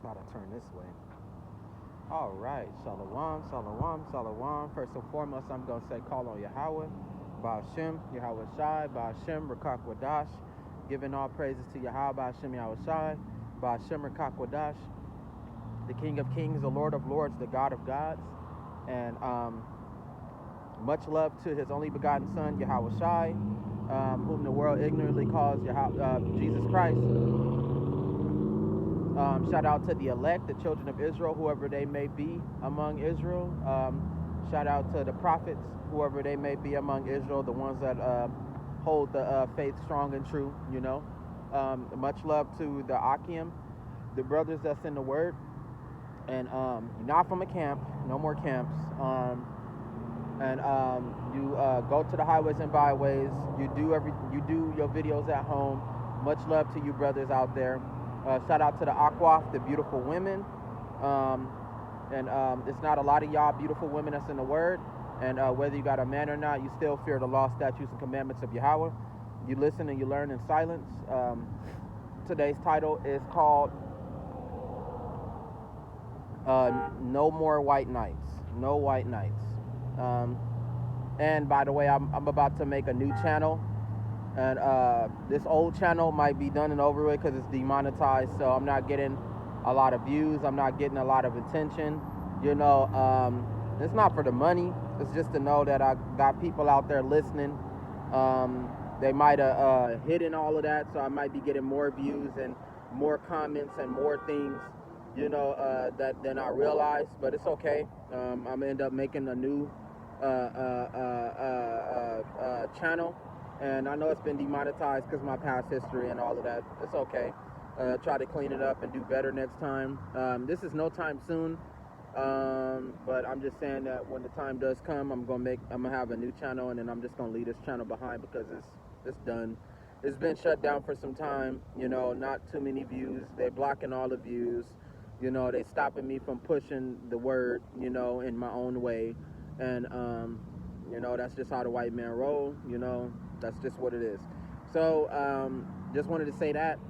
Gotta turn this way. All right, Shalom, Shalom, Shalom. First and foremost, I'm gonna say call on Yahweh, Ba'ashem, Yahweh Shai, Ba'ashem, Rakak Wadash, giving all praises to Yahweh, Ba'ashem, Yahweh Shai, Ba'ashem, Rakak Wadash, the King of Kings, the Lord of Lords, the God of Gods, and much love to His only begotten Son, Yahweh Shai, whom the world ignorantly calls Jesus Christ. Shout out to the elect, the children of Israel, whoever they may be among Israel. Shout out to the prophets, whoever they may be among Israel, the ones that hold the faith strong and true, you know. Much love to the Akim, the brothers that's in the Word. And you're not from a camp, no more camps. You go to the highways and byways. You do your videos at home. Much love to you brothers out there. Shout out to the Akwaf, the beautiful women. It's not a lot of y'all beautiful women that's in the Word. And whether you got a man or not, you still fear the law, statutes, and commandments of Yahweh. You listen and you learn in silence. Today's title is called No More White Nights. No White Nights. And by the way, I'm about to make a new channel. And this old channel might be done and over with because it's demonetized, so I'm not getting a lot of views. I'm not getting a lot of attention. You know, it's not for the money. It's just to know that I got people out there listening. They might have hidden all of that, so I might be getting more views and more comments and more things, you know, that than I realized. But it's okay. I'm gonna end up making a new channel. And I know it's been demonetized because of my past history and all of that. It's okay. Try to clean it up and do better next time. This is no time soon. But I'm just saying that when the time does come, I'm gonna have a new channel, and then I'm just gonna leave this channel behind because it's done. It's been shut down for some time. You know, not too many views. They're blocking all the views. You know, they stopping me from pushing the word, you know, in my own way. And you know, that's just how the white man roll. You know, that's just what it is. So just wanted to say that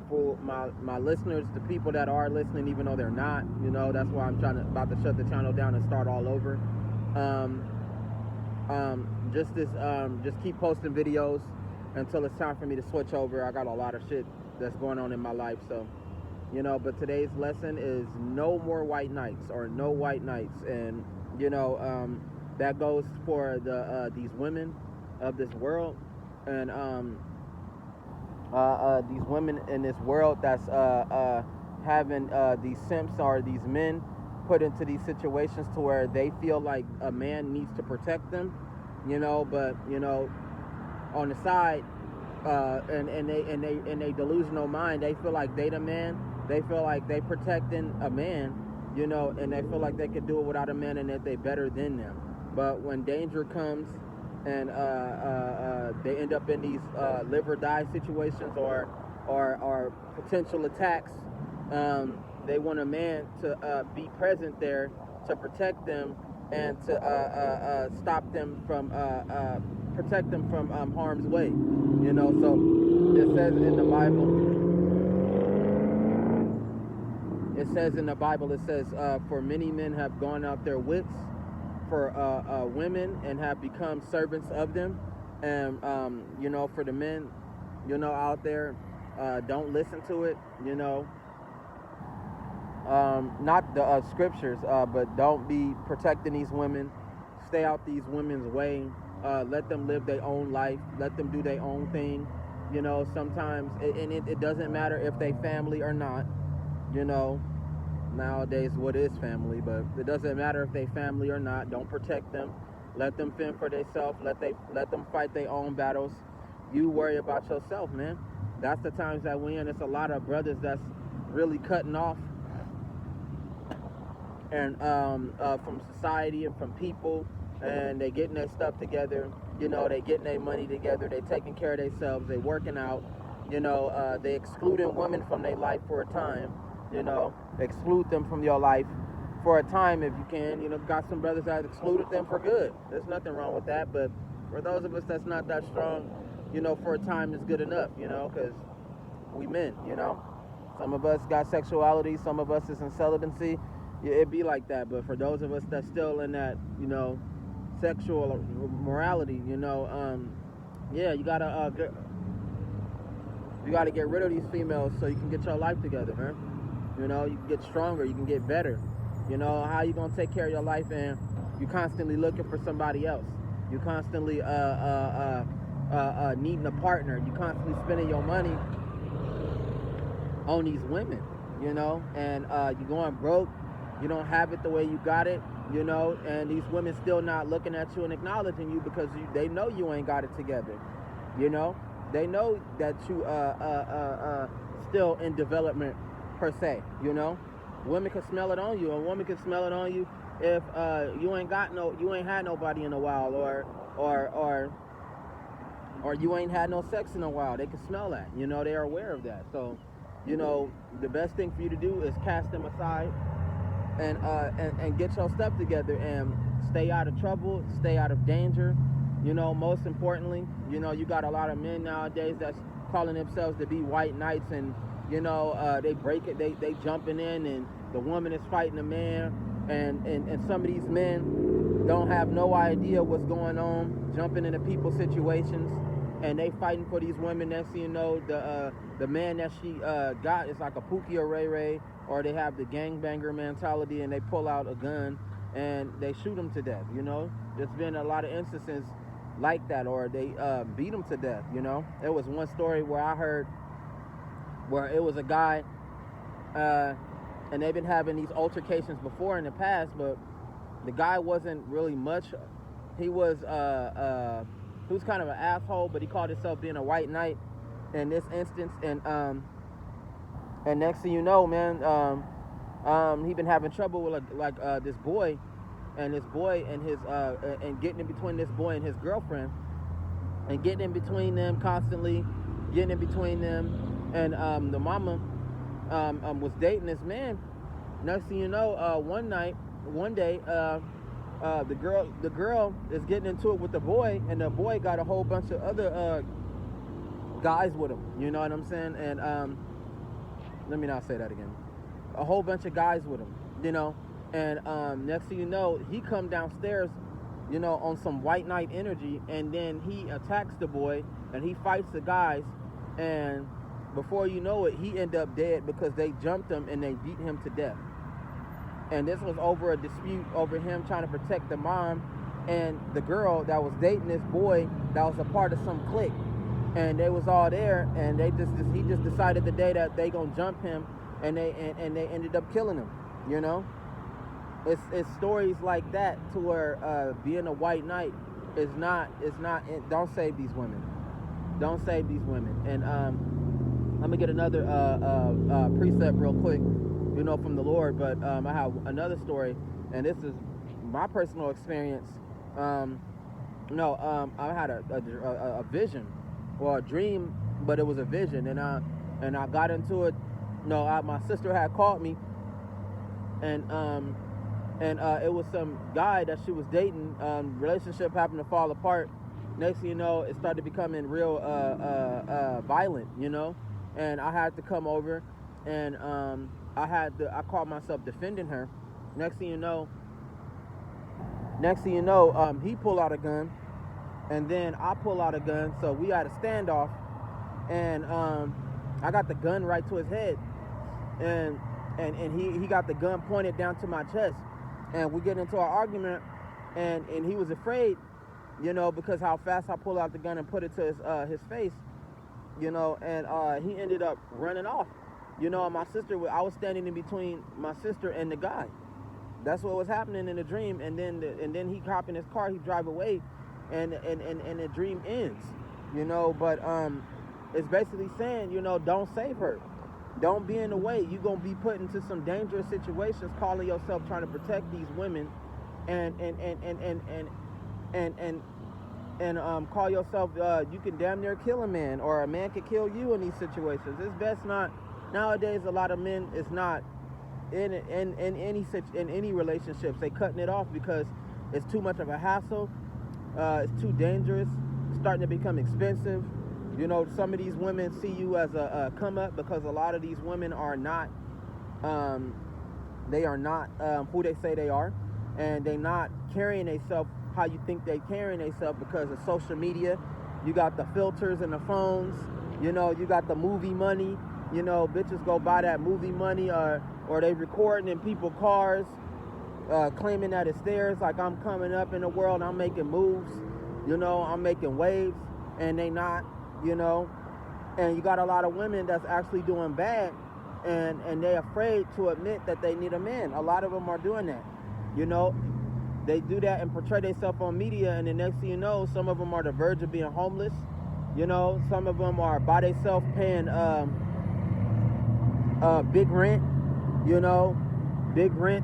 for my listeners, the people that are listening, even though they're not, you know, that's why I'm about to shut the channel down and start all over. Just keep posting videos until it's time for me to switch over. I got a lot of shit that's going on in my life, so you know. But today's lesson is no more white nights, or no white nights, and you know, that goes for these women of this world, and these women in this world that's having these simps or these men put into these situations to where they feel like a man needs to protect them, you know. But you know, on the side, in they delusional mind, they feel like they the man. They feel like they protecting a man, you know, and they feel like they could do it without a man and that they better than them. But when danger comes and they end up in these live or die situations or potential attacks, they want a man to be present there to protect them and to stop them from protect them from harm's way, you know. So it says in the Bible. It says in the Bible, it says, for many men have gone out their wits for women and have become servants of them. And, you know, for the men, you know, out there, don't listen to it, you know. Not the scriptures, but don't be protecting these women. Stay out these women's way. Let them live their own life. Let them do their own thing. You know, sometimes, it doesn't matter if they family or not. You know, nowadays what is family, but it doesn't matter if they family or not. Don't protect them. Let them fend for themselves. Let them fight their own battles. You worry about yourself, man. That's the times that we in. It's a lot of brothers that's really cutting off and from society and from people, and they getting their stuff together. You know, they getting their money together. They taking care of themselves. They working out. You know, they excluding women from their life for a time. You know, exclude them from your life for a time if you can. You know, got some brothers that excluded them for good. There's nothing wrong with that. But for those of us that's not that strong, you know, for a time is good enough, you know, because we men, you know. Some of us got sexuality, some of us is in celibacy. Yeah, it be like that. But for those of us that's still in that, sexual morality, yeah, you gotta get rid of these females so you can get your life together, man. You can get stronger, you can get better. How you gonna take care of your life and you constantly looking for somebody else? You constantly needing a partner. You constantly spending your money on these women, and you're going broke. You don't have it the way you got it, and these women still not looking at you and acknowledging you because they know you ain't got it together. They know that you still in development per se. Women can smell it on you. A woman can smell it on you if you ain't had nobody in a while, or you ain't had no sex in a while. They can smell that. They are aware of that. So, the best thing for you to do is cast them aside and get your stuff together and stay out of trouble, stay out of danger. Most importantly, you got a lot of men nowadays that's calling themselves to be white knights, and they break it, they jumping in, and the woman is fighting the man, and some of these men don't have no idea what's going on, jumping into people's situations, and they fighting for these women. Next thing you know, the man that she got is like a Pookie or Ray Ray, or they have the gangbanger mentality and they pull out a gun and they shoot them to death. There's been a lot of instances like that, or they beat them to death. There was one story where I heard where it was a guy, and they've been having these altercations before in the past, but the guy wasn't really much. He was kind of an asshole, but he called himself being a white knight in this instance, and next thing you know, man, he been having trouble with this boy, and his and getting in between this boy and his girlfriend, and getting in between them constantly, getting in between them, and the mama was dating this man. Next thing you know, one day, the girl is getting into it with the boy, and the boy got a whole bunch of other guys with him. You know what I'm saying? And let me not say that again. A whole bunch of guys with him. And next thing you know, he come downstairs, on some white knight energy, and then he attacks the boy and he fights the guys, and before you know it, he ended up dead because they jumped him and they beat him to death. And this was over a dispute over him trying to protect the mom and the girl that was dating this boy that was a part of some clique. And they was all there, and he just decided the day that they gonna jump him, and they ended up killing him. It's stories like that to where being a white knight is not. Don't save these women. Don't save these women. And I'm gonna get another precept real quick, from the Lord. But I have another story, and this is my personal experience. I had a vision, or a dream, but it was a vision, and I got into it. My sister had called me, and it was some guy that she was dating. Relationship happened to fall apart. Next thing you know, it started becoming real violent, and I had to come over, and I called myself defending her. Next thing you know, he pulled out a gun, and then I pull out a gun, so we had a standoff, and I got the gun right to his head, and he got the gun pointed down to my chest, and we get into an argument, and he was afraid, because how fast I pulled out the gun and put it to his face, and he ended up running off. My sister, I was standing in between my sister and the guy. That's what was happening in the dream, and then he hop in his car, he drive away, and the dream ends, but it's basically saying, don't save her. Don't be in the way. You're going to be put into some dangerous situations, calling yourself trying to protect these women, and call yourself, you can damn near kill a man, or a man could kill you in these situations. It's best not. Nowadays, a lot of men is not in any relationships. They cutting it off because it's too much of a hassle. It's too dangerous. It's starting to become expensive. You know, some of these women see you as a come up, because a lot of these women are not, um, they are not who they say they are, and they not carrying themselves how you think they carrying themselves because of social media. You got the filters and the phones. You know, you got the movie money. You know, bitches go buy that movie money, or they recording in people's cars, claiming that it's theirs. Like, I'm coming up in the world, I'm making moves. You know, I'm making waves, and they not. You know, and you got a lot of women that's actually doing bad, and they're afraid to admit that they need a man. A lot of them are doing that. You know, they do that and portray themselves on media, and the next thing you know, some of them are the verge of being homeless. You know, some of them are by themselves paying big rent. You know, big rent,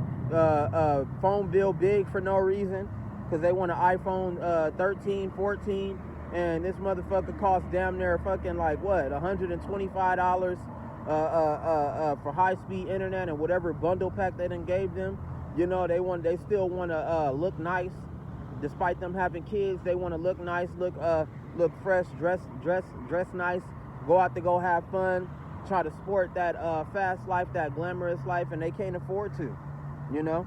phone bill big for no reason, because they want an iPhone 13, 14, and this motherfucker costs damn near fucking like what, $125 for high-speed internet and whatever bundle pack they done gave them. You know, they still want to look nice, despite them having kids. They want to look nice, look fresh, dress nice, go out to go have fun, try to sport that fast life, that glamorous life, and they can't afford to. You know,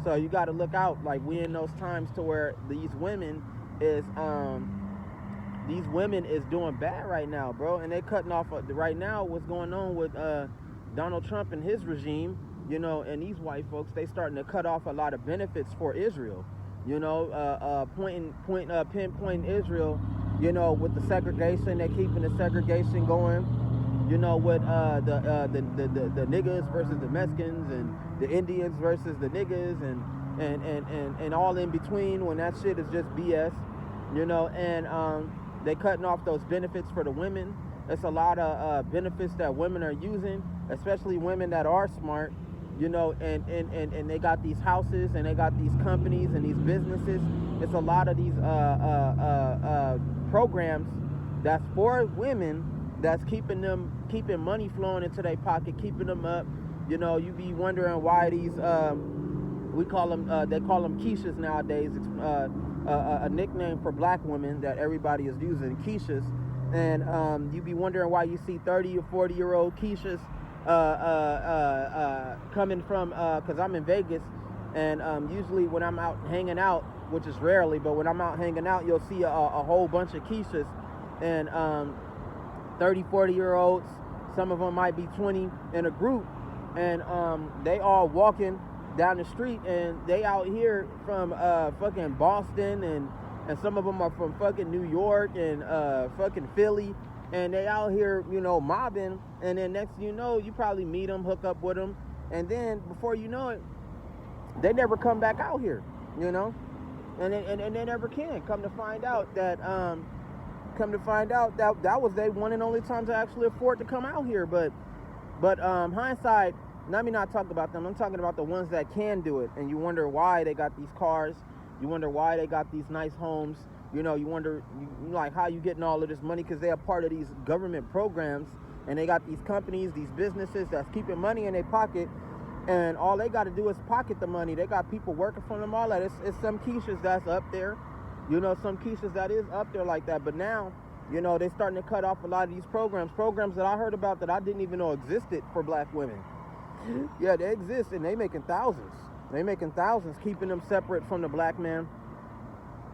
so you got to look out. Like, we in those times to where these women is doing bad right now, bro, and they cutting off right now what's going on with Donald Trump and his regime. You know, and these white folks, they starting to cut off a lot of benefits for Israel. You know, pinpointing Israel. You know, with the segregation, they're keeping the segregation going. You know, with the niggas versus the Mexicans, and the Indians versus the niggas, and all in between, when that shit is just BS. You know, and they cutting off those benefits for the women. It's a lot of benefits that women are using, especially women that are smart. You know, and they got these houses, and they got these companies and these businesses. It's a lot of these programs that's for women, that's keeping money flowing into their pocket, keeping them up. You know, you be wondering why these we call them they call them quiches nowadays. It's a nickname for black women that everybody is using, quiches. And you be wondering why you see 30 or 40-year-old quiches coming from, because I'm in Vegas, and usually when I'm out hanging out, which is rarely, but when I'm out hanging out, you'll see a whole bunch of quiches, and 30, 40-year-olds, some of them might be 20 in a group, and they all walking down the street, and they out here from fucking Boston, and some of them are from fucking New York and fucking Philly, and they out here, you know, mobbing, and then next thing you know, you probably meet them, hook up with them, and then before you know it, they never come back out here, you know, and they never can. Come to find out that that was their one and only time to actually afford to come out here. But hindsight, let me not talk about them. I'm talking about the ones that can do it, and you wonder why they got these cars, you wonder why they got these nice homes. You know, you wonder, like, how you getting all of this money, because they are part of these government programs, and they got these companies, these businesses that's keeping money in their pocket, and all they got to do is pocket the money. They got people working for them, all that. It's some quiches that's up there, you know, some quiches that is up there like that. But now, you know, they're starting to cut off a lot of these programs that I heard about that I didn't even know existed for black women. Yeah, they exist, and they making thousands. They making thousands, keeping them separate from the black man,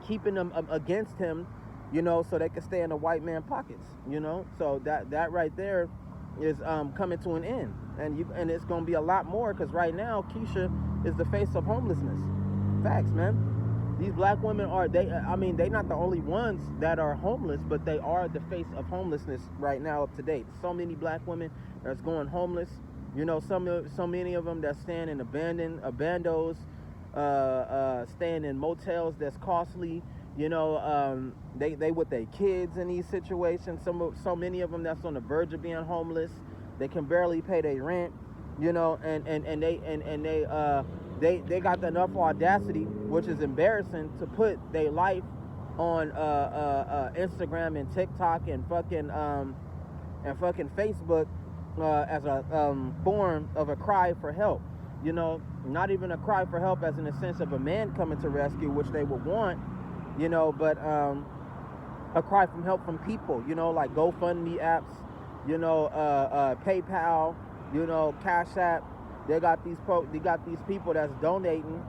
keeping them against him, you know, so they can stay in the white man pockets, you know. So that right there is coming to an end, and it's gonna be a lot more, because right now Keisha is the face of homelessness. Facts, man. These black women are they're not the only ones that are homeless, but they are the face of homelessness right now up to date. So many black women that's going homeless, you know. So many of them that stand in abandos, staying in motels that's costly, you know. They with their kids in these situations. So many of them that's on the verge of being homeless. They can barely pay their rent, you know, and they got enough audacity, which is embarrassing, to put their life on Instagram and TikTok and fucking Facebook as a form of a cry for help. You know, not even a cry for help as in the sense of a man coming to rescue, which they would want, you know, but a cry from help from people, like GoFundMe apps, PayPal, Cash App. They got these people that's donating.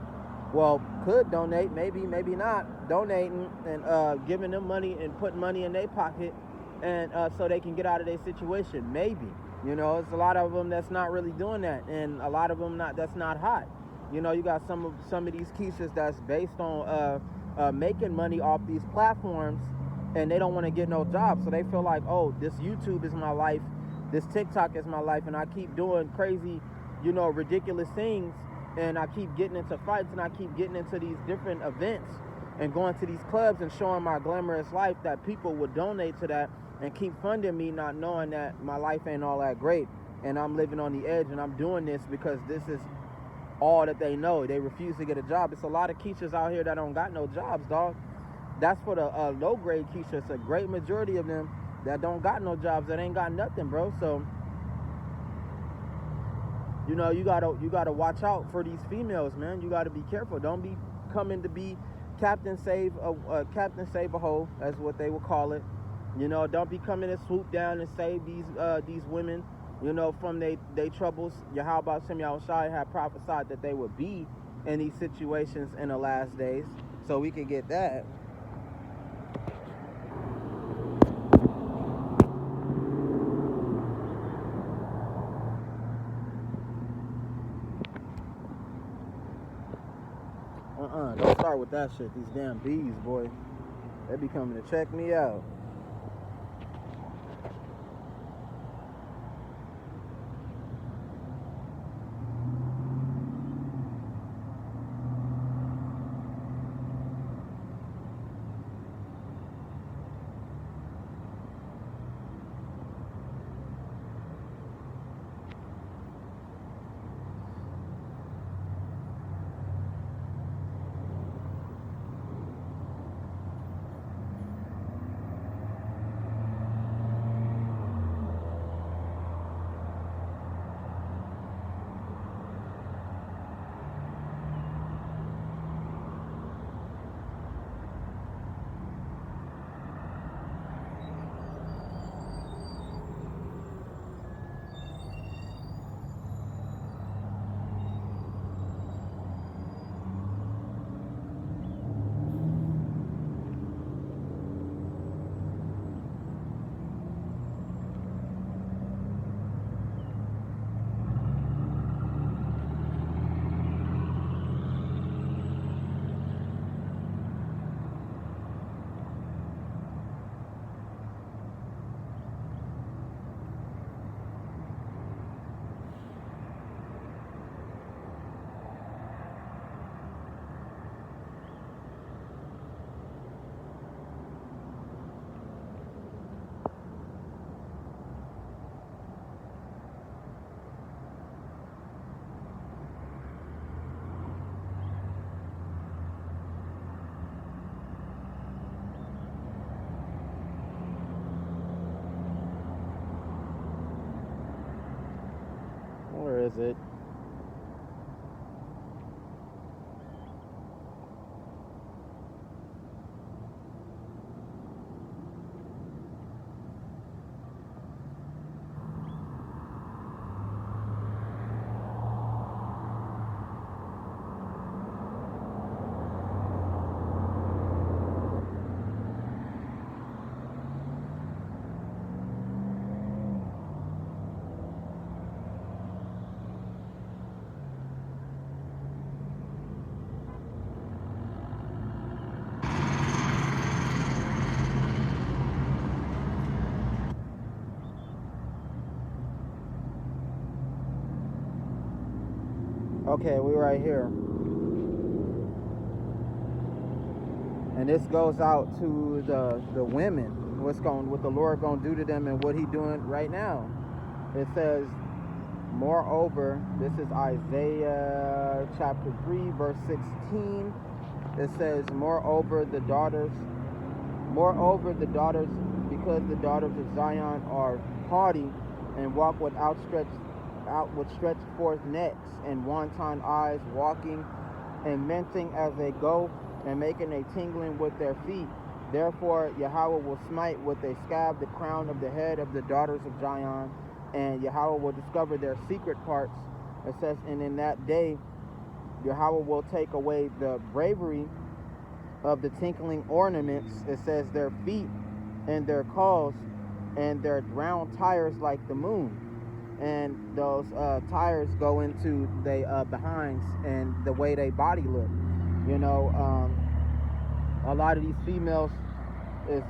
Well, could donate, maybe not, donating and giving them money and putting money in their pocket, and so they can get out of their situation. Maybe, it's a lot of them that's not really doing that, and a lot of them that's not hot. You got some of these Keishas that's based on making money off these platforms, and they don't want to get no job, so they feel like, oh, this YouTube is my life, this TikTok is my life, and I keep doing crazy, ridiculous things, and I keep getting into fights, and I keep getting into these different events and going to these clubs and showing my glamorous life, that people would donate to that and keep funding me, not knowing that my life ain't all that great, and I'm living on the edge, and I'm doing this because this is all that they know. They refuse to get a job. It's a lot of Keishas out here that don't got no jobs, dog. That's for the low grade Keishas. A great majority of them that don't got no jobs, that ain't got nothing, bro. So you gotta watch out for these females, man. You gotta be careful. Don't be coming to be Captain Save a Hoe, that's what they would call it. Don't be coming to swoop down and save these women, from they troubles. Yahweh Shem Yahushai had prophesied that they would be in these situations in the last days, so we could get that. Don't start with that shit. These damn bees, boy, they be coming to check me out. Where is it? Okay, we're right here. And this goes out to the women. What the Lord gonna do to them and what he doing right now. It says, moreover, this is Isaiah chapter 3, verse 16. It says, moreover, the daughters, because the daughters of Zion are haughty and walk with stretched forth necks and wanton eyes, walking and menting as they go, and making a tingling with their feet. Therefore Yahweh will smite with a scab the crown of the head of the daughters of Zion, and Yahweh will discover their secret parts. It says, and in that day Yahweh will take away the bravery of the tinkling ornaments. It says their feet and their calls and their round tires like the moon. And those tires go into the behinds and the way they body look. You know, a lot of these females is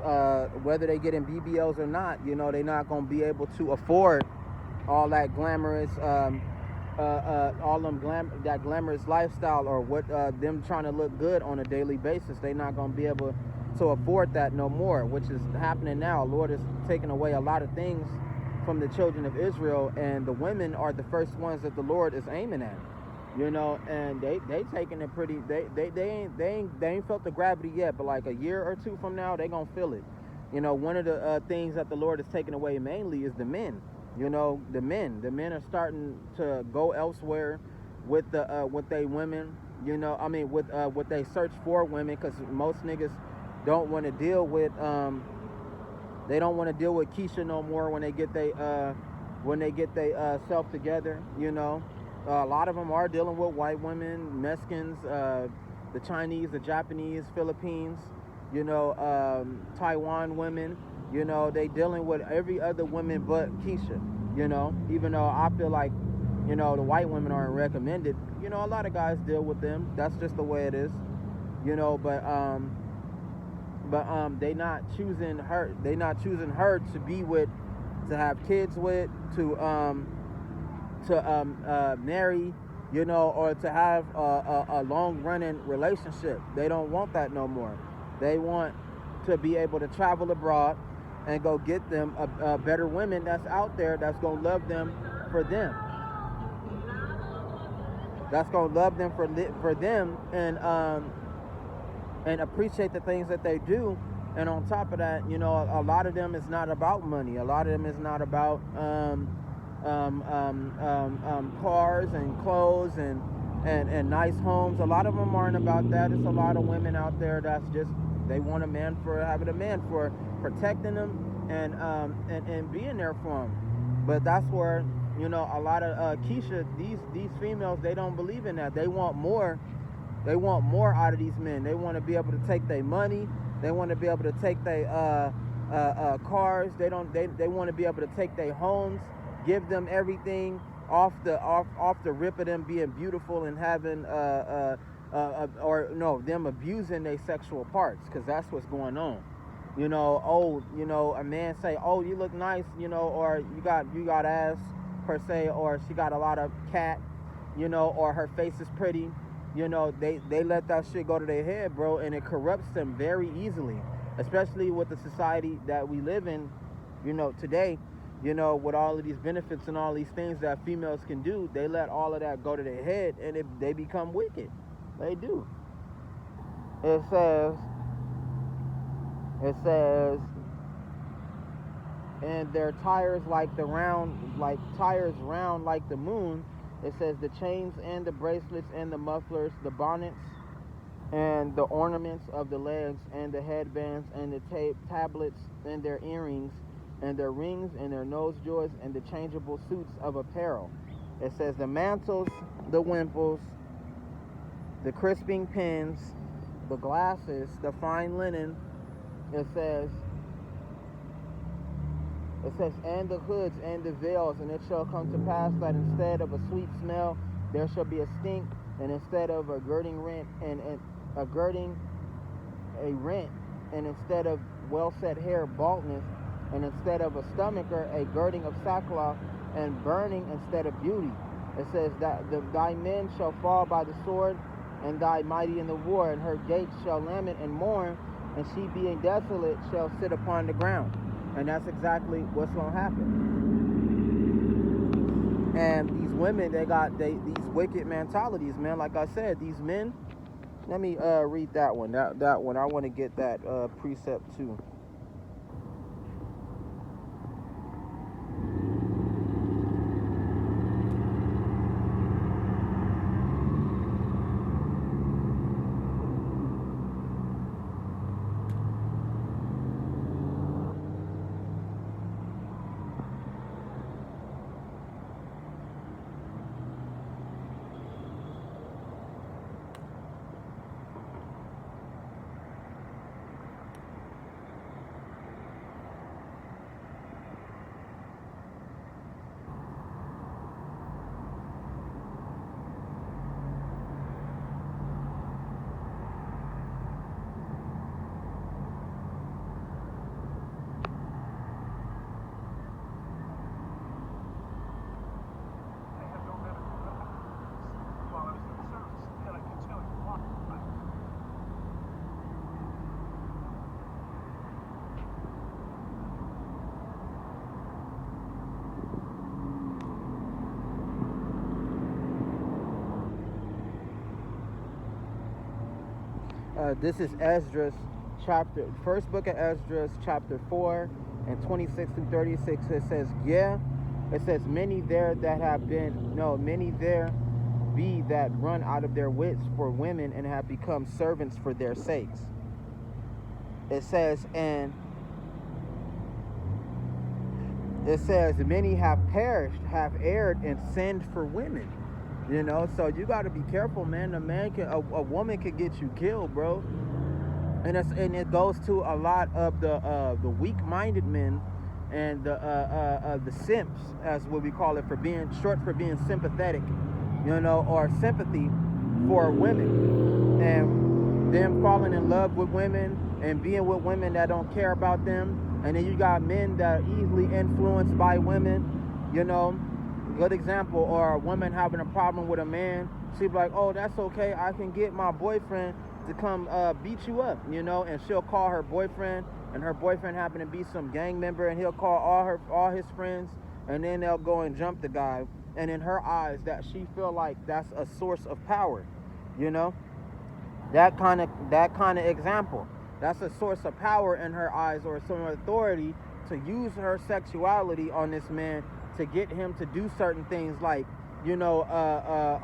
whether they get in BBLs or not, you know, they're not going to be able to afford all that glamorous that glamorous lifestyle, or what them trying to look good on a daily basis. They're not going to be able to afford that no more, which is happening now. Lord is taking away a lot of things from the children of Israel, and the women are the first ones that the Lord is aiming at, you know. And they taking it pretty. They ain't felt the gravity yet, but like a year or two from now, they gonna feel it. You know, one of the things that the Lord is taking away mainly is the men. You know, the men are starting to go elsewhere with they women. You know, I mean, with what they search for women, because most niggas don't want to deal with they don't want to deal with Keisha no more when they get they self together. You know, a lot of them are dealing with white women, Mexicans, the Chinese, the Japanese, Philippines. You know, Taiwan women. You know, they dealing with every other woman but Keisha. You know, even though I feel like, you know, the white women aren't recommended. You know, a lot of guys deal with them. That's just the way it is. You know, but they not choosing her. They not choosing her to be with, to have kids with, to marry. You know, or to have a long running relationship. They don't want that no more. They want to be able to travel abroad and go get them a better women that's out there that's gonna love them for them. That's gonna love them for them, and appreciate the things that they do. And on top of that, you know, a lot of them is not about money. A lot of them is not about cars and clothes and nice homes. A lot of them aren't about that. It's a lot of women out there that's just, they want a man for having a man, for protecting them and being there for them. But that's where, you know, a lot of Keisha, these females, they don't believe in that. They want more. They want more out of these men. They want to be able to take their money. They want to be able to take their cars. They want to be able to take their homes, give them everything off the rip of them being beautiful and having or no, them abusing their sexual parts, because that's what's going on. You know, oh, you know, a man say, oh, you look nice, you know, or you got ass per se, or she got a lot of cat, you know, or her face is pretty. You know, they let that shit go to their head, bro, and it corrupts them very easily, especially with the society that we live in, you know, today. You know, with all of these benefits and all these things that females can do, they let all of that go to their head, and they become wicked. They do. It says, and their tires like tires round like the moon. It says the chains and the bracelets and the mufflers, the bonnets and the ornaments of the legs and the headbands and the tablets and their earrings and their rings and their nose joys and the changeable suits of apparel. It says the mantles, the wimples, the crisping pins, the glasses, the fine linen. It says, and the hoods and the veils, and it shall come to pass that instead of a sweet smell, there shall be a stink, and instead of a girding rent, and a girding a rent, and instead of well set hair, baldness, and instead of a stomacher, a girding of sackcloth, and burning instead of beauty. It says that thy men shall fall by the sword, and thy mighty in the war, and her gates shall lament and mourn, and she being desolate shall sit upon the ground. And that's exactly what's going to happen. And these women, they got these wicked mentalities, man. Like I said, these men. Let me read that one. That one. I want to get that precept too. This is Esdras chapter, first book of Esdras, chapter 4, and 26 through 36. It says, yeah, it says, many there be that run out of their wits for women and have become servants for their sakes. It says, many have perished, have erred, and sinned for women. You know, so you got to be careful, man. A woman could get you killed, bro. And it goes to a lot of the weak-minded men and the simps, as what we call it, for being short for being sympathetic, you know, or sympathy for women, and them falling in love with women and being with women that don't care about them. And then you got men that are easily influenced by women, you know. Good example, or a woman having a problem with a man, she'd be like, oh, that's okay, I can get my boyfriend to come beat you up, you know, and she'll call her boyfriend, and her boyfriend happen to be some gang member, and he'll call all his friends, and then they'll go and jump the guy. And in her eyes, that she feel like that's a source of power, you know, that kind of example, that's a source of power in her eyes, or some authority to use her sexuality on this man to get him to do certain things, like, you know,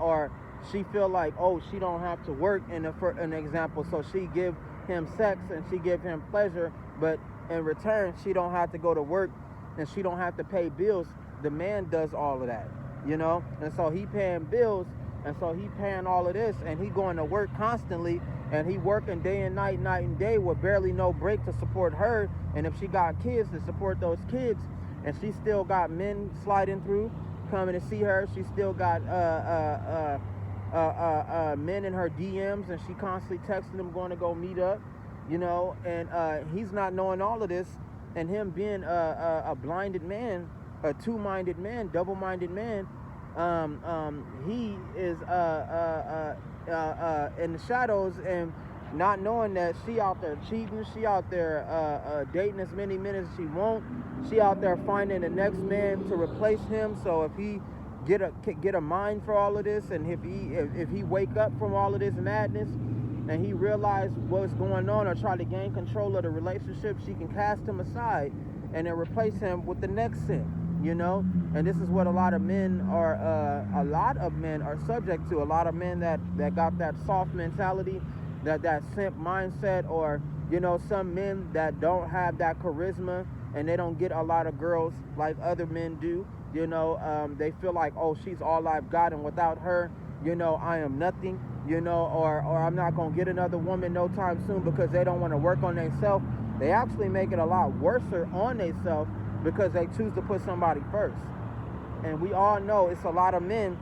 or she feel like, oh, she don't have to work, in an example, so she give him sex and she give him pleasure, but in return she don't have to go to work and she don't have to pay bills. The man does all of that, you know, and so he paying bills, and so he paying all of this, and he going to work constantly, and he working day and night and day with barely no break to support her, and if she got kids, to support those kids. And she still got men sliding through, coming to see her. She still got men in her DMs, and she constantly texting them, going to go meet up, you know. And he's not knowing all of this, and him being a blinded man, a two-minded man, double-minded man. He is in the shadows, and not knowing that she out there cheating, she out there dating as many men as she want. She out there finding the next man to replace him. So if he get a mind for all of this, and if he wake up from all of this madness, and he realize what's going on, or try to gain control of the relationship, she can cast him aside and then replace him with the next sin, you know. And this is what a lot of men are subject to. A lot of men that got that soft mentality, that simp mindset, or, you know, some men that don't have that charisma, and they don't get a lot of girls like other men do, you know. They feel like, oh, she's all I've got, and without her, you know, I am nothing, you know, or I'm not gonna get another woman no time soon, because they don't want to work on themselves. They actually make it a lot worse on themselves, because they choose to put somebody first. And we all know it's a lot of men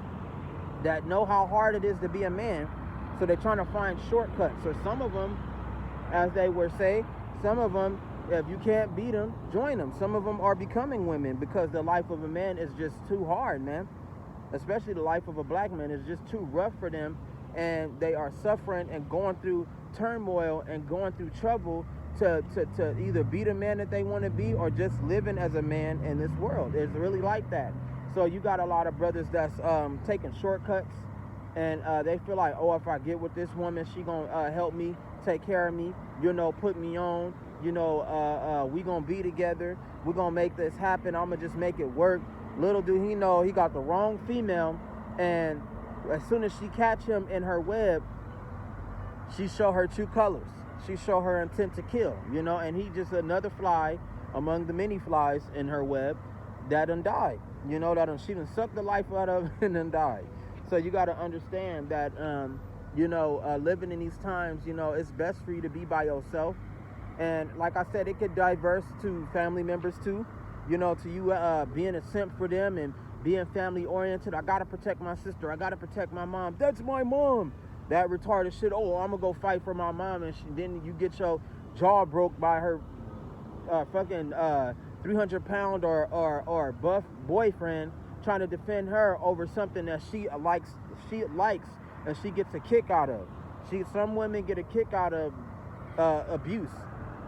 that know how hard it is to be a man, so they're trying to find shortcuts. Or some of them, as they would say, some of them, if you can't beat them, join them. Some of them are becoming women, because the life of a man is just too hard, man. Especially the life of a black man is just too rough for them, and they are suffering and going through turmoil and going through trouble to either be the man that they want to be, or just living as a man in this world. It's really like that. So you got a lot of brothers that's taking shortcuts, and they feel like, oh, if I get with this woman, she gonna help me, take care of me, you know, put me on, you know, we gonna be together, we gonna make this happen, I'm gonna just make it work. Little do he know, he got the wrong female, and as soon as she catch him in her web, she show her true colors. She show her intent to kill, you know, and he just another fly among the many flies in her web that done died, you know, that she done sucked the life out of and then died. So you got to understand that, you know, living in these times, you know, it's best for you to be by yourself. And like I said, it could diverse to family members too, you know, to you being a simp for them and being family oriented. I got to protect my sister. I got to protect my mom. That's my mom. That retarded shit. Oh, I'm going to go fight for my mom. And then you get your jaw broke by her fucking 300-pound or buff boyfriend trying to defend her over something that she likes and she gets a kick out of. Some women get a kick out of abuse.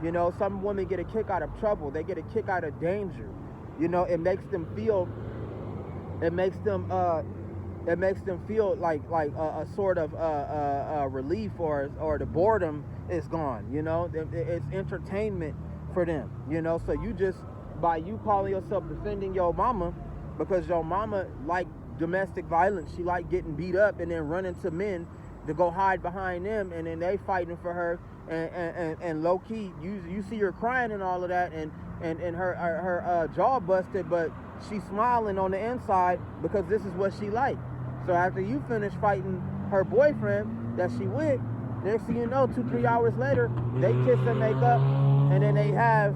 You know, some women get a kick out of trouble. They get a kick out of danger. You know, it makes them it makes them feel like a sort of relief, or the boredom is gone. You know, it's entertainment for them. You know, so you just, by you calling yourself defending your mama, because your mama like domestic violence, she like getting beat up and then running to men to go hide behind them, and then they fighting for her, and low key you see her crying and all of that, and her jaw busted, but she's smiling on the inside because this is what she like. So after you finish fighting her boyfriend that she with, next thing you know, 2-3 hours later, they kiss and make up, and then they have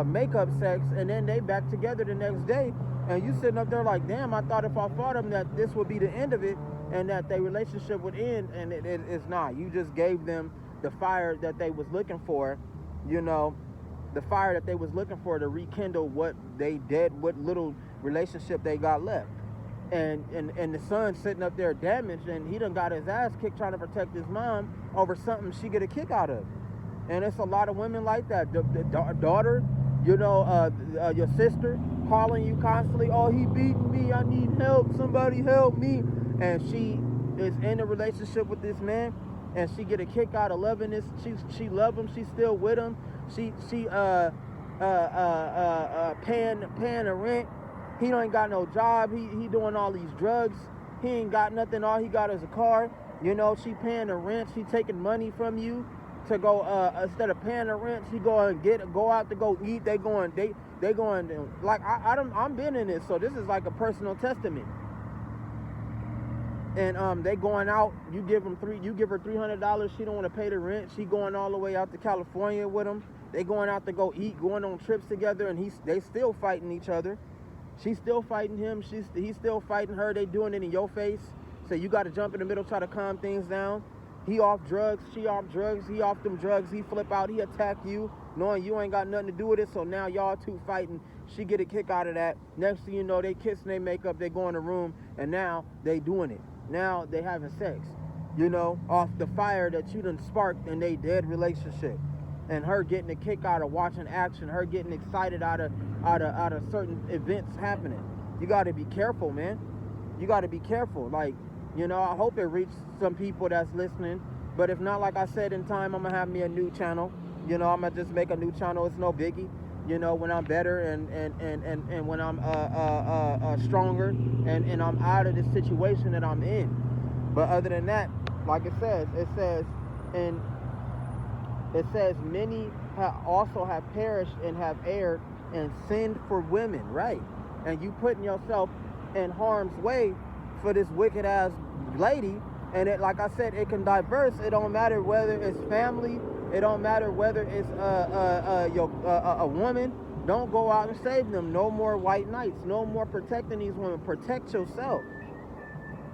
makeup sex, and then they back together the next day. And you sitting up there like, damn, I thought if I fought them that this would be the end of it, and that their relationship would end, and it's not. You just gave them the fire that they was looking for, you know, the fire that they was looking for to rekindle what they did, what little relationship they got left. And the son's sitting up there damaged, and he done got his ass kicked trying to protect his mom over something she get a kick out of. And it's a lot of women like that. The daughter, you know, your sister calling you constantly, oh, he beating me, I need help, somebody help me. And she is in a relationship with this man, and she get a kick out of loving this. She love him, she's still with him. She paying the rent. He ain't got no job. He doing all these drugs. He ain't got nothing. All he got is a car. You know, she paying the rent. She taking money from you to go. Instead of paying the rent, she go out to go eat. They going like I'm been in this, so this is like a personal testament. And they going out. You give her $300. She don't want to pay the rent. She going all the way out to California with him. They going out to go eat, going on trips together, and they still fighting each other. She's still fighting him. He's still fighting her. They doing it in your face. So you got to jump in the middle, try to calm things down. He off drugs. She off drugs. He off them drugs. He flip out. He attack you, knowing you ain't got nothing to do with it. So now y'all two fighting. She get a kick out of that. Next thing you know, they kiss and they make up. They go in the room, and now they doing it. Now they having sex. You know, off the fire that you done sparked in they dead relationship. And her getting a kick out of watching action, her getting excited out of certain events happening. You got to be careful, man. You got to be careful. Like, you know, I hope it reached some people that's listening. But if not, like I said, in time, I'm gonna have me a new channel. You know, I'm gonna just make a new channel. It's no biggie. You know, when I'm better and when I'm stronger and I'm out of this situation that I'm in. But other than that, like it says many also have perished and have erred and sinned for women, right? And you putting yourself in harm's way for this wicked ass lady. And it, like I said, it can diverse. It don't matter whether it's family. It don't matter whether it's a woman. Don't go out and save them. No more white knights. No more protecting these women. Protect yourself.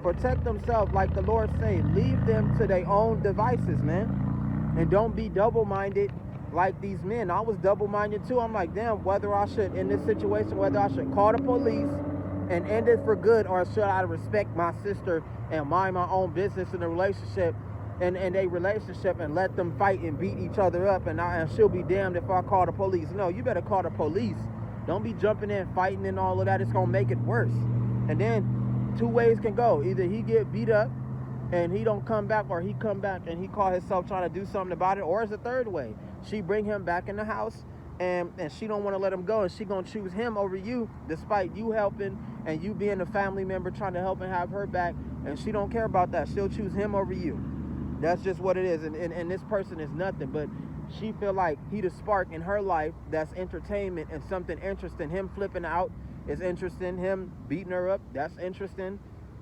Protect themselves, like the Lord say. Leave them to their own devices, man. And don't be double-minded like these men. I was double-minded too. I'm like, damn, whether I should, in this situation, whether I should call the police and end it for good, or should I respect my sister and mind my own business in a relationship and a relationship and let them fight and beat each other up, and she'll be damned if I call the police. No, you better call the police. Don't be jumping in, fighting and all of that. It's gonna make it worse. And then two ways can go. Either he get beat up and he don't come back, or he come back and he call himself trying to do something about it, or it's a third way. She bring him back in the house, and she don't want to let him go, and she gonna choose him over you, despite you helping and you being a family member trying to help and have her back, and she don't care about that. She'll choose him over you. That's just what it is. And this person is nothing, but she feel like he the spark in her life that's entertainment and something interesting. Him flipping out is interesting. Him beating her up, that's interesting.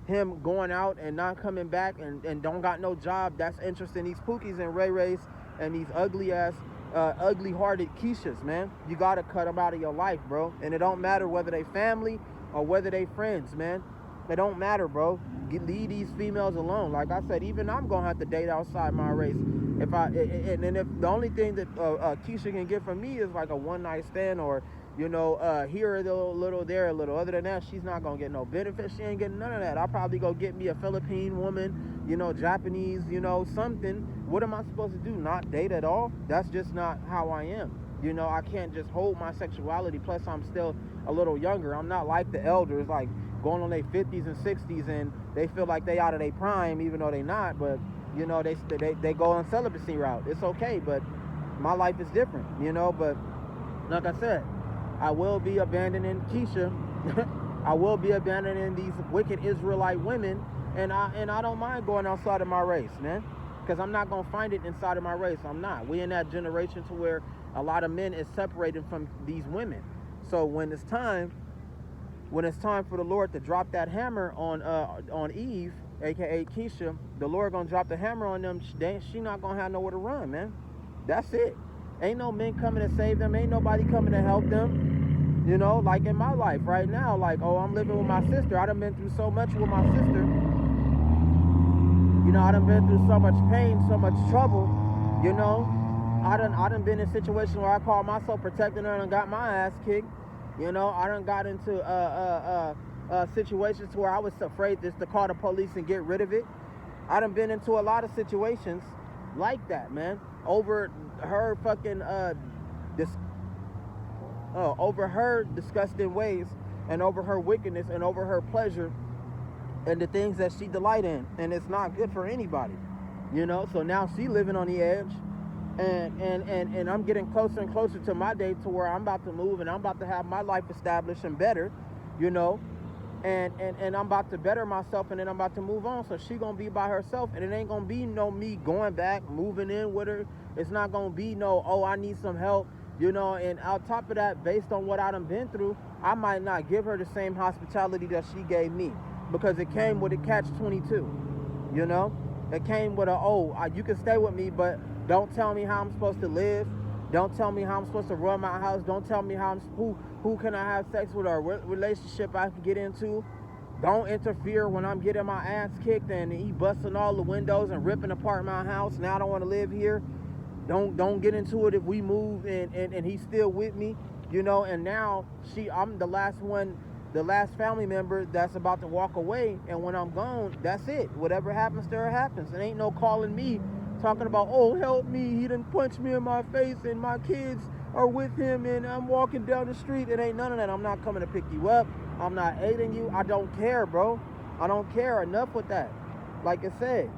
Him going out and not coming back and don't got no job, that's interesting. These Pookies and Ray Rays and these ugly ass ugly hearted Keishas, man, you gotta cut them out of your life, bro. And it don't matter whether they family or whether they friends, man. It don't matter, bro. Leave these females alone. Like I said, even I'm gonna have to date outside my race. If the only thing that Keisha can get from me is like a one night stand, or you know, here a little, there a little. Other than that, she's not gonna get no benefit. She ain't getting none of that. I'll probably go get me a Philippine woman, you know, Japanese, you know, something. What am I supposed to do? Not date at all? That's just not how I am. You know, I can't just hold my sexuality. Plus, I'm still a little younger. I'm not like the elders. Like, going on their 50s and 60s, and they feel like they out of their prime, even though they not. But you know, they go on celibacy route. It's okay, but my life is different, you know. But like I said, I will be abandoning Keisha. I will be abandoning these wicked Israelite women, and I don't mind going outside of my race, man, because I'm not gonna find it inside of my race. I'm not. We in that generation to where a lot of men is separated from these women. So when it's time for the Lord to drop that hammer on Eve, aka Keisha, the Lord gonna drop the hammer on them. She not gonna have nowhere to run, man. That's it. Ain't no men coming to save them. Ain't nobody coming to help them. You know, like in my life right now, like, oh, I'm living with my sister. I done been through so much with my sister. You know, I done been through so much pain, so much trouble. You know, I done been in situations where I call myself protecting her and got my ass kicked. You know, I done got into situations where I was afraid just to call the police and get rid of it. I done been into a lot of situations like that, man. Over her fucking over her disgusting ways, and over her wickedness, and over her pleasure, and the things that she delight in, and it's not good for anybody, you know. So now she living on the edge, and I'm getting closer and closer to my day to where I'm about to move, and I'm about to have my life established and better, you know, and I'm about to better myself, and then I'm about to move on. So she gonna be by herself, and it ain't gonna be no me going back, moving in with her. It's not gonna be no, oh, I need some help. You know, and on top of that, based on what I done been through, I might not give her the same hospitality that she gave me, because it came with a catch-22, you know? It came with you can stay with me, but don't tell me how I'm supposed to live. Don't tell me how I'm supposed to run my house. Don't tell me who can I have sex with, or what relationship I can get into. Don't interfere when I'm getting my ass kicked and he busting all the windows and ripping apart my house. Now I don't want to live here. Don't get into it if we move and he's still with me, you know. And now I'm the last family member that's about to walk away, and when I'm gone, that's it. Whatever happens to her happens. It ain't no calling me talking about, oh, help me, he done punched me in my face and my kids are with him and I'm walking down the street. It ain't none of that. I'm not coming to pick you up. I'm not aiding you. I don't care, bro. I don't care. Enough with that. Like it says,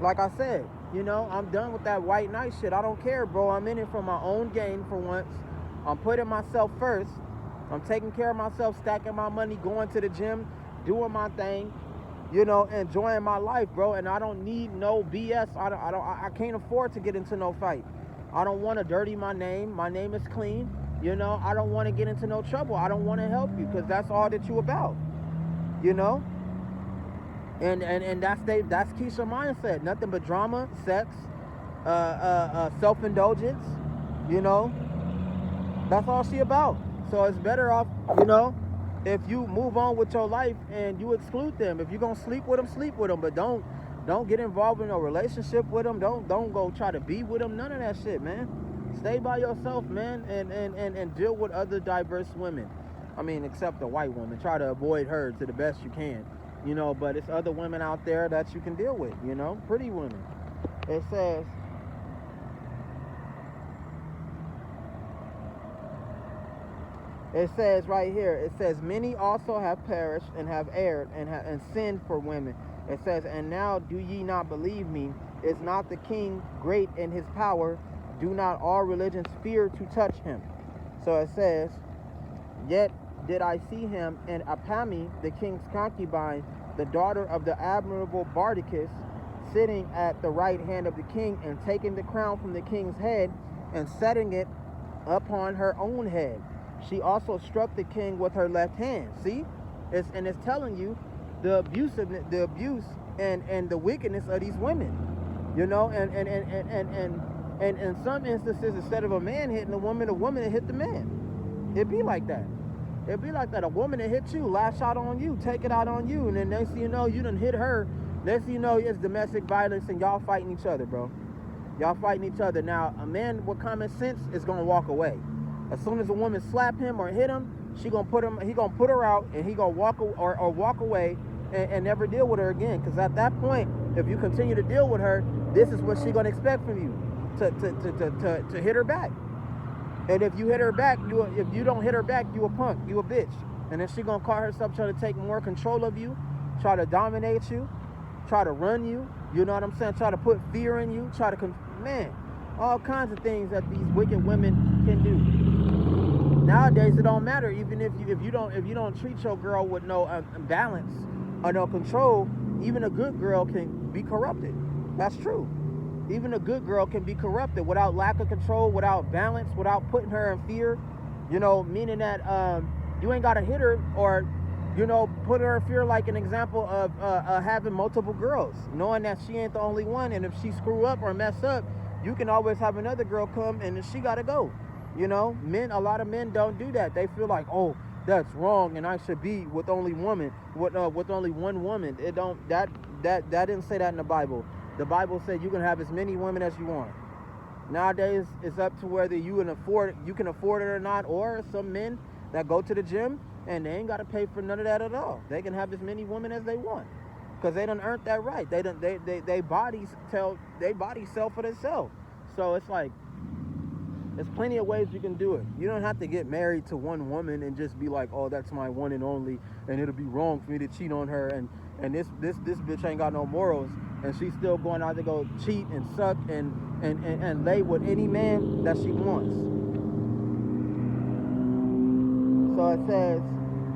like I said, you know, I'm done with that white knight shit. I don't care, bro. I'm in it for my own gain for once. I'm putting myself first. I'm taking care of myself, stacking my money, going to the gym, doing my thing, you know, enjoying my life, bro. And I don't need no BS. I can't afford to get into no fight. I don't want to dirty my name. My name is clean. You know, I don't want to get into no trouble. I don't want to help you, because that's all that you about, you know. And that's Keisha mindset. Nothing but drama, sex, self-indulgence, you know. That's all she about. So it's better off, you know, if you move on with your life and you exclude them. If you're gonna sleep with them, but don't get involved in a relationship with them. Don't go try to be with them. None of that shit, man. Stay by yourself, man, and deal with other diverse women. I mean, except the white woman. Try to avoid her to the best you can. You know, but it's other women out there that you can deal with, you know, pretty women. It says right here, it says, many also have perished and have erred and sinned for women. It says, and now do ye not believe me? Is not the king great in his power? Do not all religions fear to touch him? So it says, yet did I see him and Apami, the king's concubine, the daughter of the admirable Bardicus, sitting at the right hand of the king, and taking the crown from the king's head and setting it upon her own head. She also struck the king with her left hand. See, it's telling you the abuse and the wickedness of these women, you know. And in some instances, instead of a man hitting a woman will hit the man. It'd be like that. It'd be like that. A woman that hit you, lash out on you, take it out on you, and then next thing you know, you done hit her. Next thing you know, it's domestic violence, and y'all fighting each other, bro. Y'all fighting each other. Now, a man with common sense is gonna walk away. As soon as a woman slap him or hit him, he gonna put her out, and he gonna walk away and never deal with her again. Because at that point, if you continue to deal with her, this is what she gonna expect from you, to hit her back. And if you hit her back, if you don't hit her back, you a punk, you a bitch. And then she gonna call herself trying to take more control of you, try to dominate you, try to run you. You know what I'm saying? Try to put fear in you, try to, man, all kinds of things that these wicked women can do. Nowadays, it don't matter. Even if you don't treat your girl with no balance or no control, even a good girl can be corrupted. That's true. Even a good girl can be corrupted without lack of control, without balance, without putting her in fear. You know, meaning that you ain't got to hit her or, you know, put her in fear, like an example of having multiple girls, knowing that she ain't the only one. And if she screw up or mess up, you can always have another girl come and then she got to go. You know, a lot of men don't do that. They feel like, oh, that's wrong and I should be with only with only one woman. It don't, that didn't say that in the Bible. The Bible said you can have as many women as you want. Nowadays, it's up to whether you can afford it or not, or some men that go to the gym and they ain't got to pay for none of that at all. They can have as many women as they want because they done earned that right. They bodies sell for themselves. So it's like, there's plenty of ways you can do it. You don't have to get married to one woman and just be like, oh, that's my one and only, and it'll be wrong for me to cheat on her, and this bitch ain't got no morals, and she's still going out to go cheat and suck and lay with any man that she wants. So it says,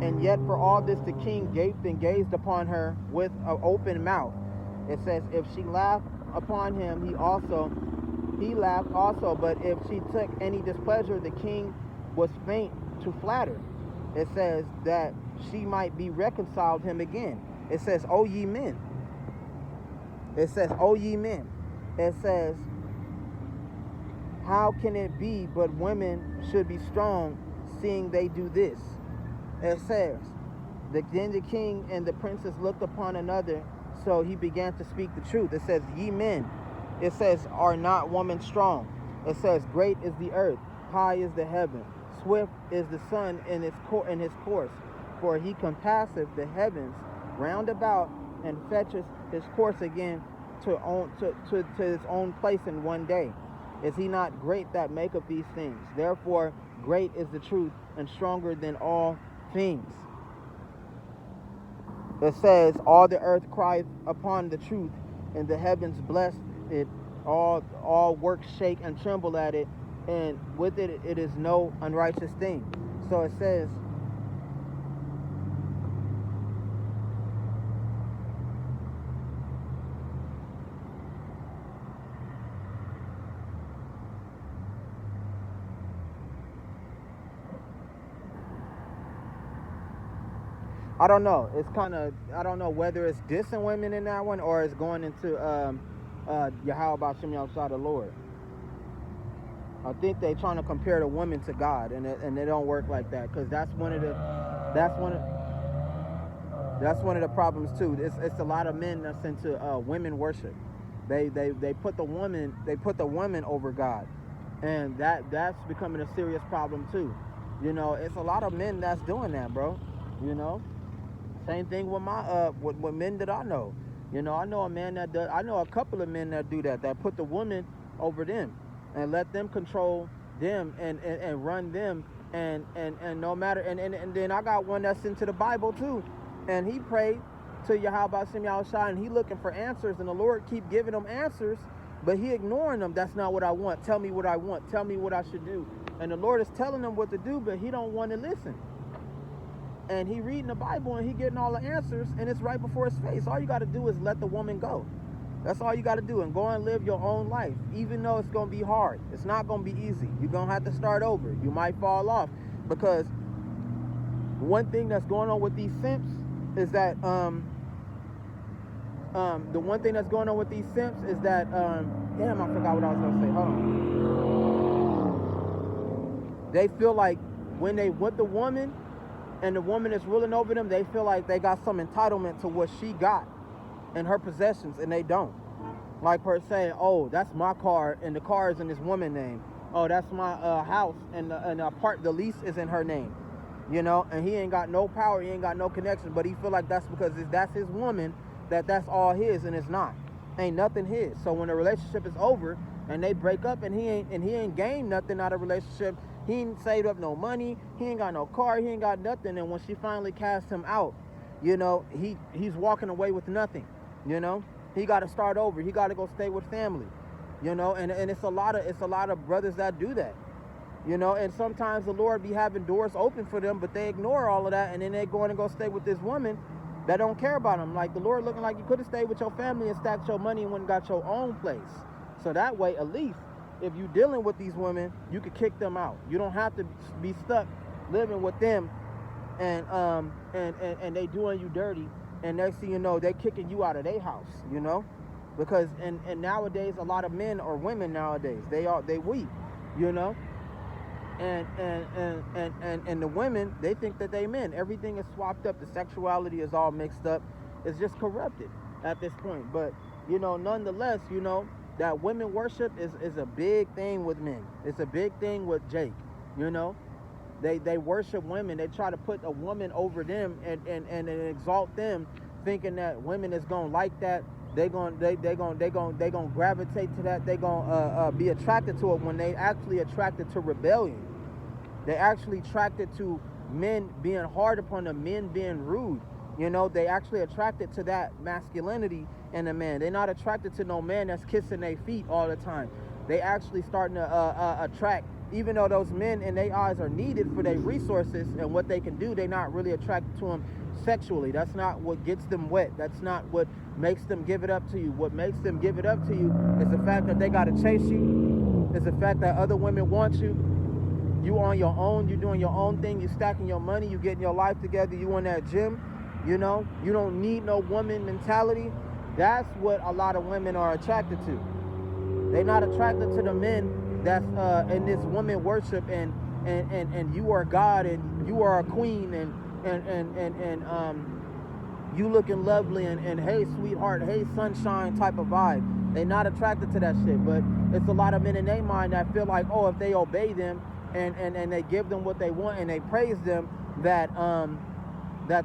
and yet for all this the king gaped and gazed upon her with an open mouth. It says, if she laughed upon him, he laughed also, but if she took any displeasure, the king was faint to flatter. It says that she might be reconciled him again. It says, O ye men. It says, O ye men. It says, how can it be but women should be strong, seeing they do this? It says, then the king and the princess looked upon another, so he began to speak the truth. It says, ye men. It says, are not women strong? It says, great is the earth, high is the heaven, swift is the sun in his course. For he compasseth the heavens round about, and fetcheth his course again to his own place in one day. Is he not great that maketh these things? Therefore, great is the truth, and stronger than all things. It says, all the earth crieth upon the truth, and the heavens bless it. All works shake and tremble at it, and with it it is no unrighteous thing. So it says, I don't know. It's kind of, I don't know whether it's dissing women in that one or it's going into Yahweh Shem Yahshua the Lord. I think they trying to compare the women to God, and it don't work like that, because that's one of the problems too. It's a lot of men that's into women worship. They put the woman over God, and that's becoming a serious problem too. You know, it's a lot of men that's doing that, bro. You know. Same thing with my with men that I know. You know, I know a man that does. I know a couple of men that do that. That put the woman over them, and let them control them and run them. And no matter. And then I got one that's into the Bible too, and he prayed to Yahweh Shem Yahushua, and he looking for answers, and the Lord keep giving him answers, but he ignoring them. That's not what I want. Tell me what I want. Tell me what I should do. And the Lord is telling him what to do, but he don't want to listen. And he reading the Bible and he getting all the answers, and it's right before his face. All you got to do is let the woman go. That's all you got to do, and go and live your own life, even though it's going to be hard. It's not going to be easy. You're going to have to start over. You might fall off, because one thing that's going on with these simps is that the one thing that's going on with these simps is that damn, I forgot what I was going to say. Hold on. They feel like when they with the woman, and the woman is ruling over them, they feel like they got some entitlement to what she got in her possessions, and they don't. Like her saying, oh, that's my car, and the car is in this woman's name. Oh, that's my house, and the lease is in her name. You know, and he ain't got no power, he ain't got no connection, but he feel like that's because that's his woman, that's all his, and it's not. Ain't nothing his. So when the relationship is over and they break up, and he ain't gained nothing out of the relationship, He ain't saved up no money. He ain't got no car. He ain't got nothing. And when she finally cast him out, you know, he's walking away with nothing. You know, he got to start over. He got to go stay with family. You know, and it's a lot of brothers that do that. You know, and sometimes the Lord be having doors open for them, but they ignore all of that, and then they're going to go stay with this woman that don't care about them. Like the Lord looking like you could have stayed with your family and stacked your money and went and got your own place. So that way, at least, if you're dealing with these women, you could kick them out. You don't have to be stuck living with them, and they doing you dirty, and next thing you know, they kicking you out of their house. You know, because and nowadays a lot of men or women nowadays they weak. You know. And the women, they think that they men. Everything is swapped up. The sexuality is all mixed up. It's just corrupted at this point. But, you know, nonetheless, you know, that women worship is a big thing with men. It's a big thing with Jake, you know. They worship women. They try to put a woman over them and exalt them, thinking that women is gonna like that. They gonna gravitate to that. They gonna be attracted to it when they actually attracted to rebellion. They actually attracted to men being hard upon them, men being rude. You know, they actually attracted to that masculinity in a man. They're not attracted to no man that's kissing their feet all the time. They actually starting to attract, even though those men in their eyes are needed for their resources and what they can do, they're not really attracted to them sexually. That's not what gets them wet. That's not what makes them give it up to you. What makes them give it up to you is the fact that they got to chase you. It's the fact that other women want you. You on your own. You doing your own thing. You stacking your money. You getting your life together. You in that gym. You know, you don't need no woman mentality. That's what a lot of women are attracted to. They're not attracted to the men that's in this woman worship and you are God and you are a queen and you looking lovely and hey sweetheart, hey sunshine type of vibe. They're not attracted to that shit. But it's a lot of men in their mind that feel like, oh, if they obey them and they give them what they want and they praise them, that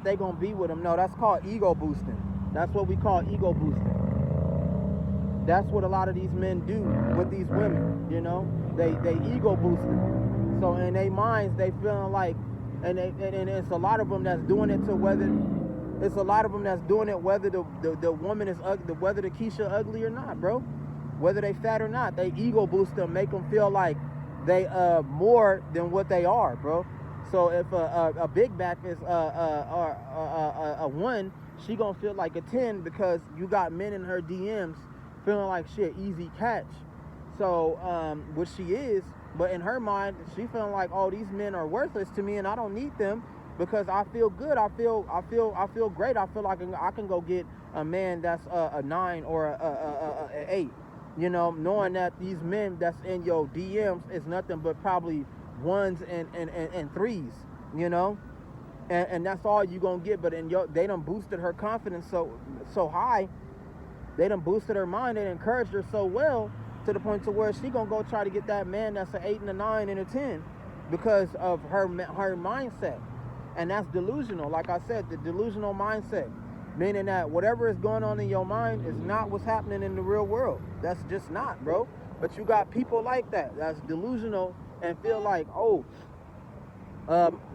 they gonna be with them. No, that's called ego boosting. That's what we call ego boosting. That's what a lot of these men do with these women, you know. They ego boost them. So in their minds, they feeling like, and it's a lot of them that's doing it to whether, it's a lot of them that's doing it whether the woman is ugly, whether the Keisha ugly or not, bro. Whether they fat or not, they ego boost them, make them feel like they more than what they are, bro. So if a big back is a 1, she gonna feel like a 10 because you got men in her DMs feeling like shit, easy catch. So which she is, but in her mind, she feeling like, oh, these men are worthless to me and I don't need them because I feel good. I feel great. I feel like I can go get a man that's a 9 or a 8. You know, knowing that these men that's in your DMs is nothing but probably 1s and 3s, you know, and that's all you gonna get. But they done boosted her confidence so high, they done boosted her mind and encouraged her so well to the point to where she gonna go try to get that man that's an 8 and a 9 and a 10 because of her mindset. And that's delusional. Like I said, the delusional mindset, meaning that whatever is going on in your mind is not what's happening in the real world. That's just not, bro. But you got people like that that's delusional and feel like, oh,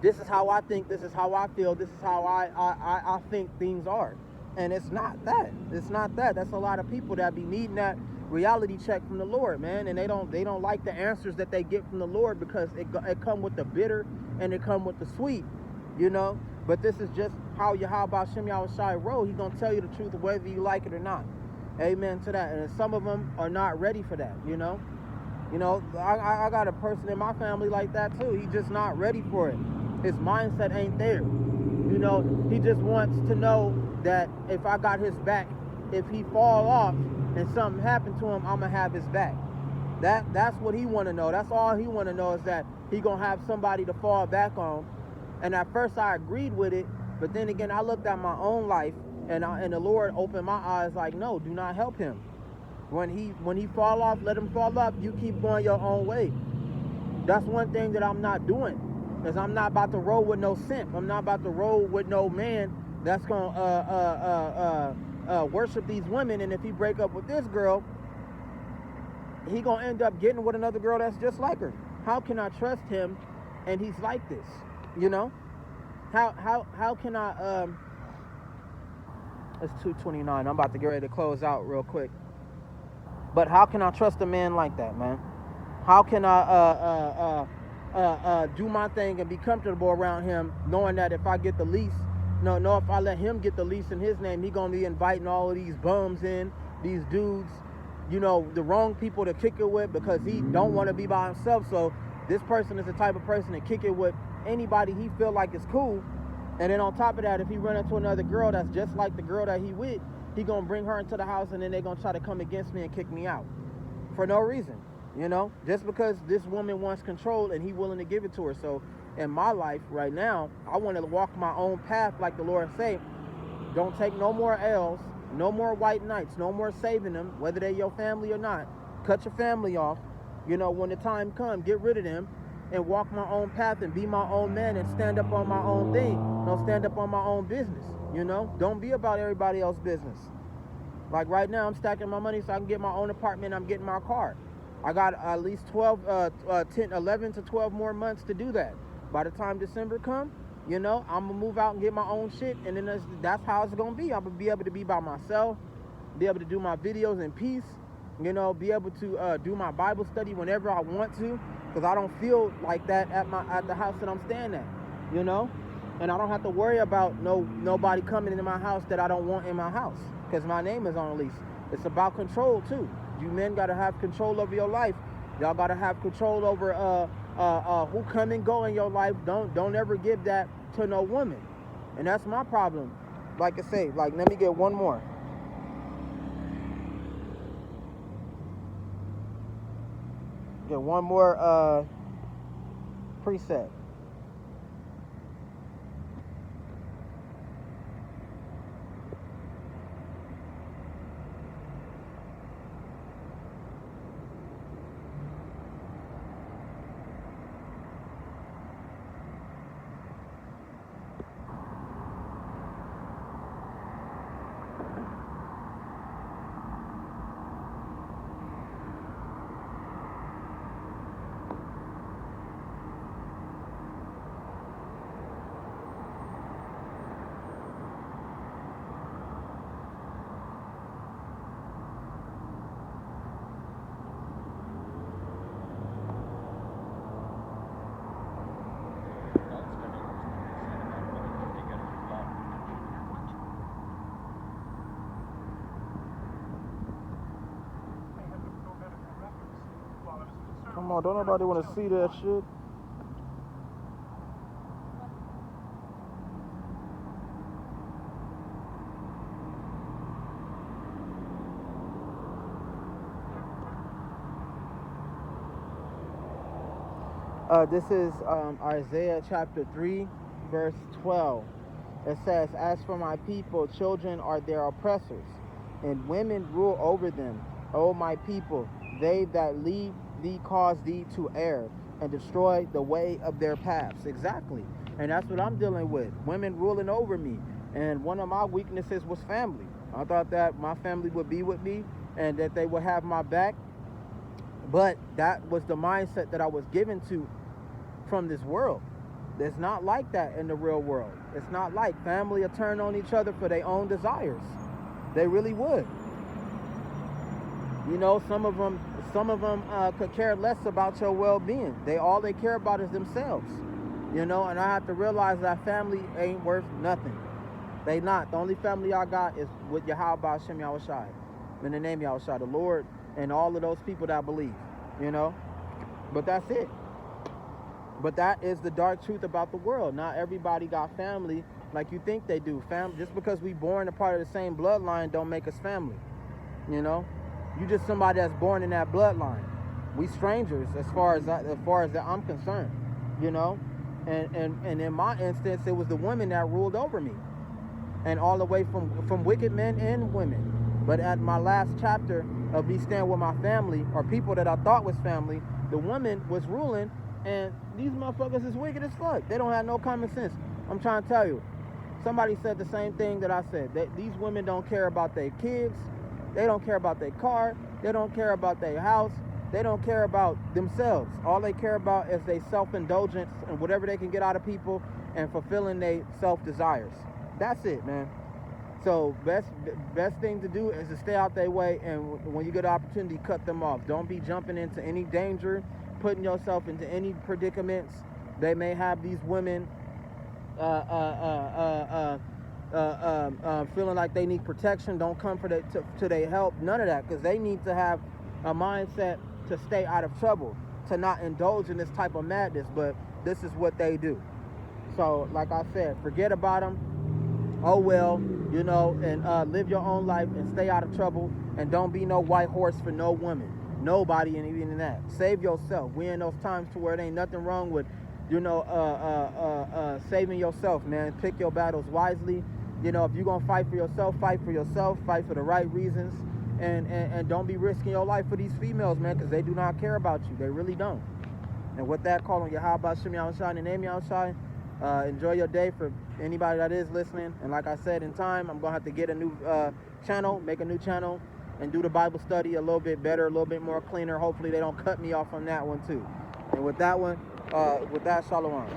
this is how I think, this is how I feel, this is how I think things are. And it's not that. It's not that. That's a lot of people that be needing that reality check from the Lord, man. And they don't like the answers that they get from the Lord because it come with the bitter and it come with the sweet, you know. But this is just how about Shem Yahushai roll. He's gonna tell you the truth whether you like it or not. Amen to that. And some of them are not ready for that, you know. You know, I got a person in my family like that too. He's just not ready for it. His mindset ain't there. You know, he just wants to know that if I got his back, if he fall off and something happened to him, I'm gonna have his back. That's what he want to know. That's all he want to know, is that he gonna have somebody to fall back on. And at first I agreed with it, but then again I looked at my own life and the Lord opened my eyes like, no, do not help him. When he fall off, let him fall off. You keep going your own way. That's one thing that I'm not doing, is I'm not about to roll with no simp. I'm not about to roll with no man that's gonna worship these women. And if he break up with this girl, he gonna end up getting with another girl that's just like her. how can I trust him and he's like this? You know? How can I it's 2:29. I'm about to get ready to close out real quick. But how can I trust a man like that, man? How can I do my thing and be comfortable around him, knowing that if I get the lease, if I let him get the lease in his name, he gonna be inviting all of these bums in, these dudes, the wrong people to kick it with because he don't want to be by himself. So this person is the type of person to kick it with anybody he feel like is cool. And then on top of that, if he run into another girl that's just like the girl that he with, he gonna bring her into the house and then they gonna try to come against me and kick me out for no reason. Just because this woman wants control and he willing to give it to her. So in my life right now, I want to walk my own path like the Lord say. Don't take no more L's, no more white knights, no more saving them, whether they're your family or not. Cut your family off. When the time comes, get rid of them and walk my own path and be my own man and stand up on my own thing. Stand up on my own business. Don't be about everybody else's business. Like right now, I'm stacking my money so I can get my own apartment. I'm getting my car. I got at least 11 to 12 more months to do that. By the time December come, I'm gonna move out and get my own shit, and then that's how it's gonna be. I'm gonna be able to be by myself, be able to do my videos in peace, be able to do my Bible study whenever I want to, because I don't feel like that at the house that I'm staying at, and I don't have to worry about nobody coming into my house that I don't want in my house, because my name is on a lease. It's about control too. You men gotta have control over your life. Y'all gotta have control over who come and go in your life. Don't ever give that to no woman. And that's my problem. Like I say, let me get one more. Get one more preset. Come on, don't nobody want to see that shit. This is Isaiah chapter 3, verse 12. It says, "As for my people, children are their oppressors, and women rule over them. O my people, they that lead thee cause thee to err, and destroy the way of their paths." Exactly. And that's what I'm dealing with. Women ruling over me. And one of my weaknesses was family. I thought that my family would be with me and that they would have my back. But that was the mindset that I was given to from this world. It's not like that in the real world. It's not like family will turn on each other for their own desires. They really would. Some of them could care less about your well-being. All they care about is themselves. And I have to realize that family ain't worth nothing. They not. The only family I got is with Yahweh Hashem Yahushai. In the name of Yahushua, the Lord, and all of those people that believe. But that's it. But that is the dark truth about the world. Not everybody got family like you think they do. Just because we born a part of the same bloodline don't make us family. You just somebody that's born in that bloodline. We strangers as far as I'm concerned. And in my instance, it was the women that ruled over me, and all the way from wicked men and women. But at my last chapter of me staying with my family, or people that I thought was family, the woman was ruling. And these motherfuckers is wicked as fuck. They don't have no common sense. I'm trying to tell you. Somebody said the same thing that I said. These women don't care about their kids. They don't care about their car. They don't care about their house. they don't care about themselves. All they care about is their self-indulgence and whatever they can get out of people and fulfilling their self-desires. That's it, man. So best thing to do is to stay out their way, and when you get an opportunity, cut them off. Don't be jumping into any danger, putting yourself into any predicaments. They may have these women feeling like they need protection. Don't come to their help. None of that, because they need to have a mindset to stay out of trouble, to not indulge in this type of madness. But this is what they do. So, like I said, forget about them. Oh well, you know, and live your own life and stay out of trouble, and don't be no white horse for no woman, nobody, and even in that. Save yourself. We in those times to where it ain't nothing wrong with, you know, saving yourself, man. Pick your battles wisely. You know, if you're gonna fight for yourself, fight for yourself, fight for the right reasons, and don't be risking your life for these females, man, because they do not care about you. They really don't. And with that, call on Yahweh Shem Yahushua and name Yahushua. Enjoy your day for anybody that is listening. And like I said, in time, I'm gonna have to get a new channel, make a new channel, and do the Bible study a little bit better, a little bit more cleaner. Hopefully they don't cut me off on that one too. And with that one, with that, shalom.